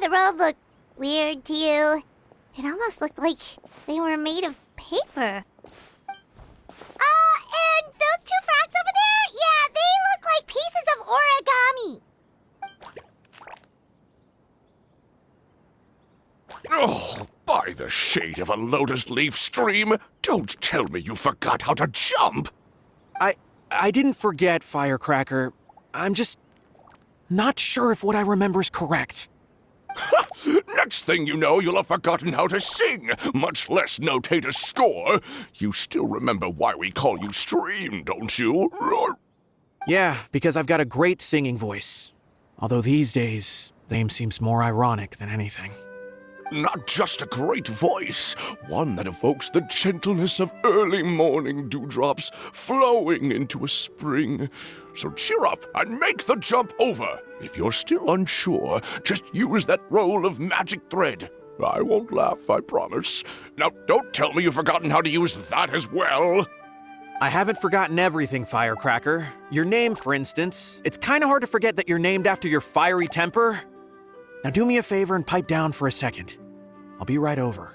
the road look weird to you? It almost looked like they were made of paper. And those two frogs over there? Yeah, they look like pieces of origami. Oh, by the shade of a lotus leaf stream, don't tell me you forgot how to jump! I didn't forget, Firecracker. I'm just not sure if what I remember is correct. Next thing you know, you'll have forgotten how to sing, much less notate a score. You still remember why we call you Stream, don't you? Yeah, because I've got a great singing voice. Although these days, name seems more ironic than anything. Not just a great voice, one that evokes the gentleness of early morning dewdrops flowing into a spring. So cheer up and make the jump over. If you're still unsure, just use that roll of magic thread. I won't laugh, I promise. Now, don't tell me you've forgotten how to use that as well. I haven't forgotten everything, Firecracker. Your name, for instance. It's kind of hard to forget that you're named after your fiery temper. Now do me a favor and pipe down for a second. I'll be right over.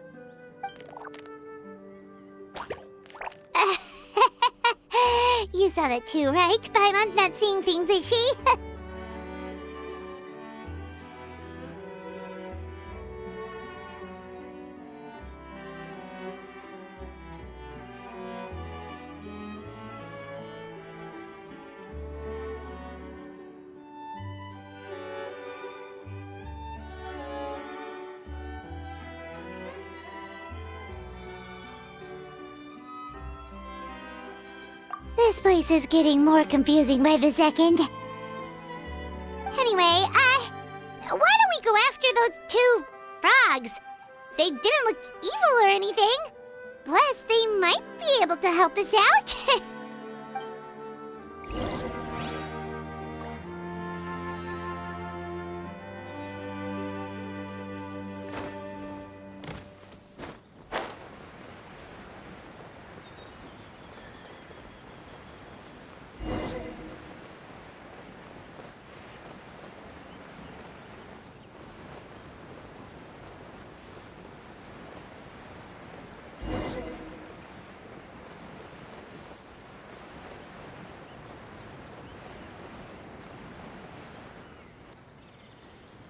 You saw that too, right? Paimon's not seeing things, is she? This place is getting more confusing by the second. Anyway, why don't we go after those two frogs? They didn't look evil or anything. Plus, they might be able to help us out.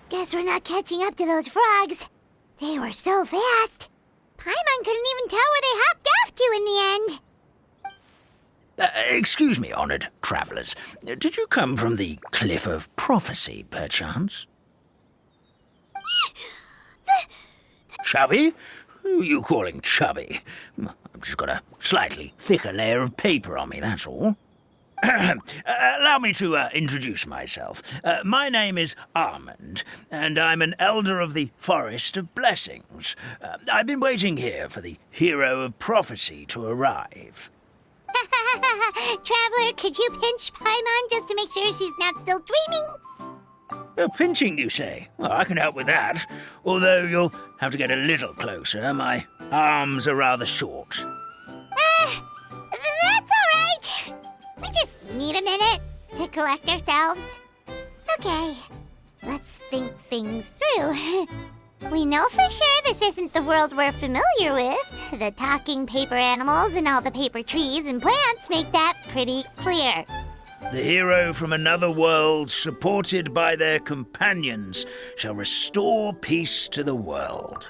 Guess we're not catching up to those frogs. They were so fast. Paimon couldn't even tell where they hopped off to in the end. Excuse me, honored travelers. Did you come from the Cliff of Prophecy, perchance? Chubby? Who are you calling chubby? I've just got a slightly thicker layer of paper on me, that's all. Allow me to introduce myself. My name is Armand, and I'm an elder of the Forest of Blessings. I've been waiting here for the hero of prophecy to arrive. Traveler, could you pinch Paimon just to make sure she's not still dreaming? Pinching, you say? Well, I can help with that. Although you'll have to get a little closer. My arms are rather short. That's all right. We just need a minute to collect ourselves. Okay, let's think things through. We know for sure this isn't the world we're familiar with. The talking paper animals and all the paper trees and plants make that pretty clear. The hero from another world, supported by their companions, shall restore peace to the world.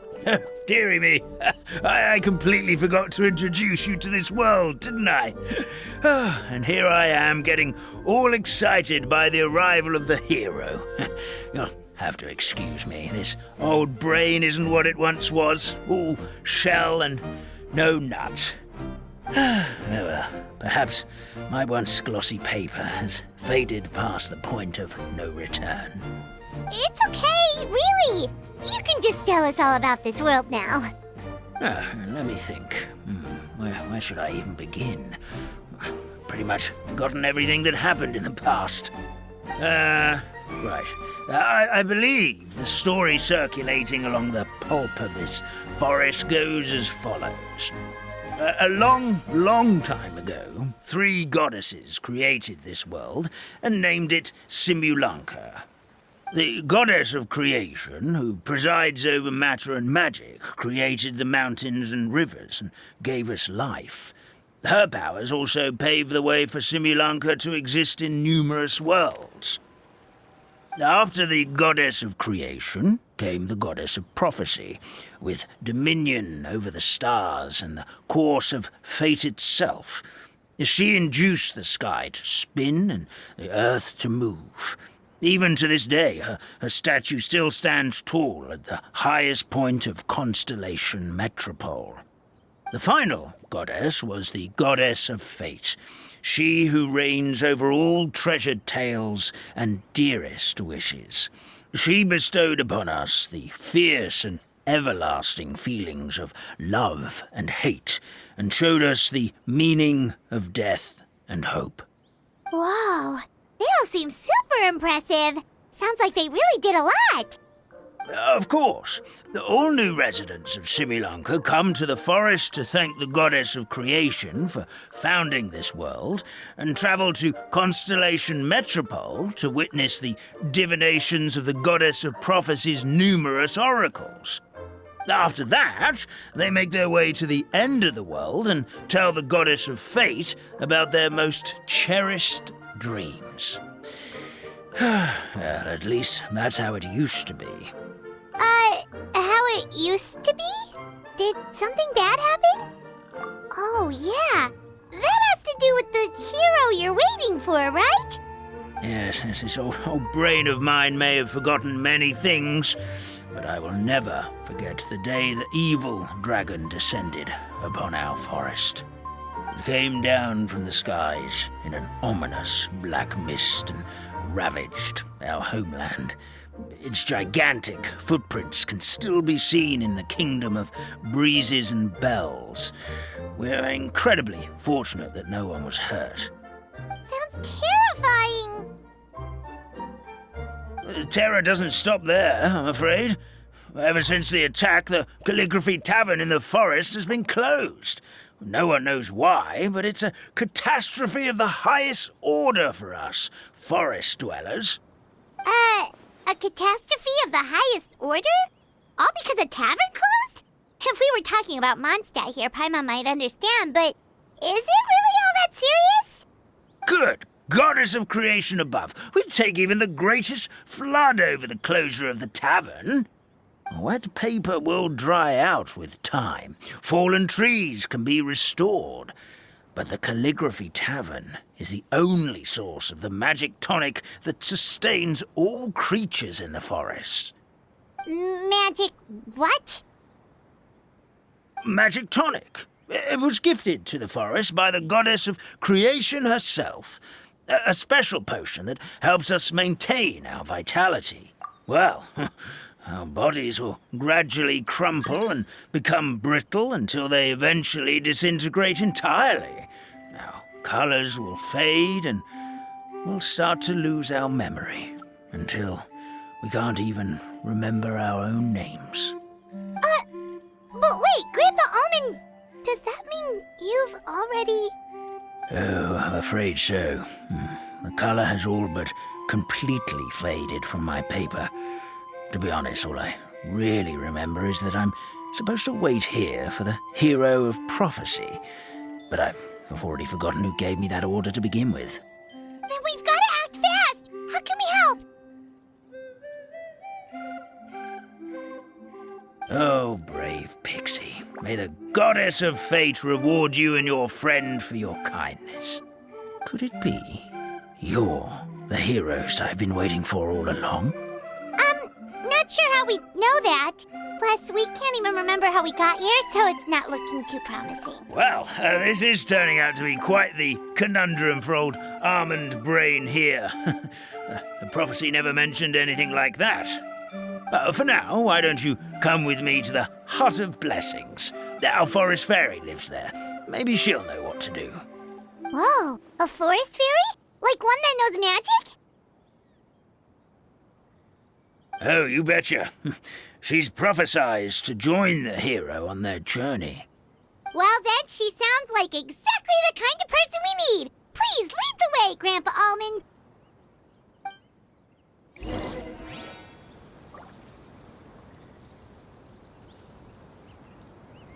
Dearie me, I completely forgot to introduce you to this world, didn't I? And here I am, getting all excited by the arrival of the hero. You'll have to excuse me, this old brain isn't what it once was, all shell and no nut. Oh well, perhaps my once glossy paper has faded past the point of no return. It's okay, really. You can just tell us all about this world now. Let me think. Where should I even begin? Pretty much forgotten everything that happened in the past. Right. I believe the story circulating along the pulp of this forest goes as follows. A long, long time ago, 3 goddesses created this world and named it Simulanka. The goddess of creation, who presides over matter and magic, created the mountains and rivers and gave us life. Her powers also pave the way for Simulanka to exist in numerous worlds. After the goddess of creation came the goddess of prophecy, with dominion over the stars and the course of fate itself. She induced the sky to spin and the earth to move. Even to this day, her statue still stands tall at the highest point of Constellation Metropole. The final goddess was the goddess of fate, she who reigns over all treasured tales and dearest wishes. She bestowed upon us the fierce and everlasting feelings of love and hate, and showed us the meaning of death and hope. Whoa, they all seem super impressive. Sounds like they really did a lot. Of course, all new residents of Simulanka come to the forest to thank the goddess of creation for founding this world, and travel to Constellation Metropole to witness the divinations of the goddess of prophecy's numerous oracles. After that, they make their way to the end of the world and tell the goddess of fate about their most cherished dreams. Well, at least that's how it used to be. How it used to be? Did something bad happen? Oh, yeah. That has to do with the hero you're waiting for, right? Yes, this old brain of mine may have forgotten many things, but I will never forget the day the evil dragon descended upon our forest. It came down from the skies in an ominous black mist and ravaged our homeland. Its gigantic footprints can still be seen in the kingdom of breezes and bells. We're incredibly fortunate that no one was hurt. Sounds terrifying. The terror doesn't stop there, I'm afraid. Ever since the attack, the Calligraphy Tavern in the forest has been closed. No one knows why, but it's a catastrophe of the highest order for us, forest dwellers. A catastrophe of the highest order? All because a tavern closed? If we were talking about Mondstadt here, Paimon might understand, but is it really all that serious? Good goddess of creation above, we'd take even the greatest flood over the closure of the tavern. Wet paper will dry out with time. Fallen trees can be restored. But the Calligraphy Tavern is the only source of the magic tonic that sustains all creatures in the forest. Magic what? Magic tonic. It was gifted to the forest by the goddess of creation herself. A special potion that helps us maintain our vitality. Well, our bodies will gradually crumple and become brittle until they eventually disintegrate entirely. Our colors will fade and we'll start to lose our memory until we can't even remember our own names. But wait, Grandpa Almond, does that mean you've already... Oh, I'm afraid so. The color has all but completely faded from my paper. To be honest, all I really remember is that I'm supposed to wait here for the hero of prophecy. But I've already forgotten who gave me that order to begin with. Then we've got to act fast! How can we help? Oh, brave Pixie. May the goddess of fate reward you and your friend for your kindness. Could it be you're the heroes I've been waiting for all along? Not sure how we know that. Plus, we can't even remember how we got here, so it's not looking too promising. Well, this is turning out to be quite the conundrum for old almond brain here. The prophecy never mentioned anything like that. For now, why don't you come with me to the Hut of Blessings? Our forest fairy lives there. Maybe she'll know what to do. Whoa, a forest fairy? Like one that knows magic? Oh, you betcha. She's prophesized to join the hero on their journey. Well, then she sounds like exactly the kind of person we need. Please lead the way, Grandpa Almond.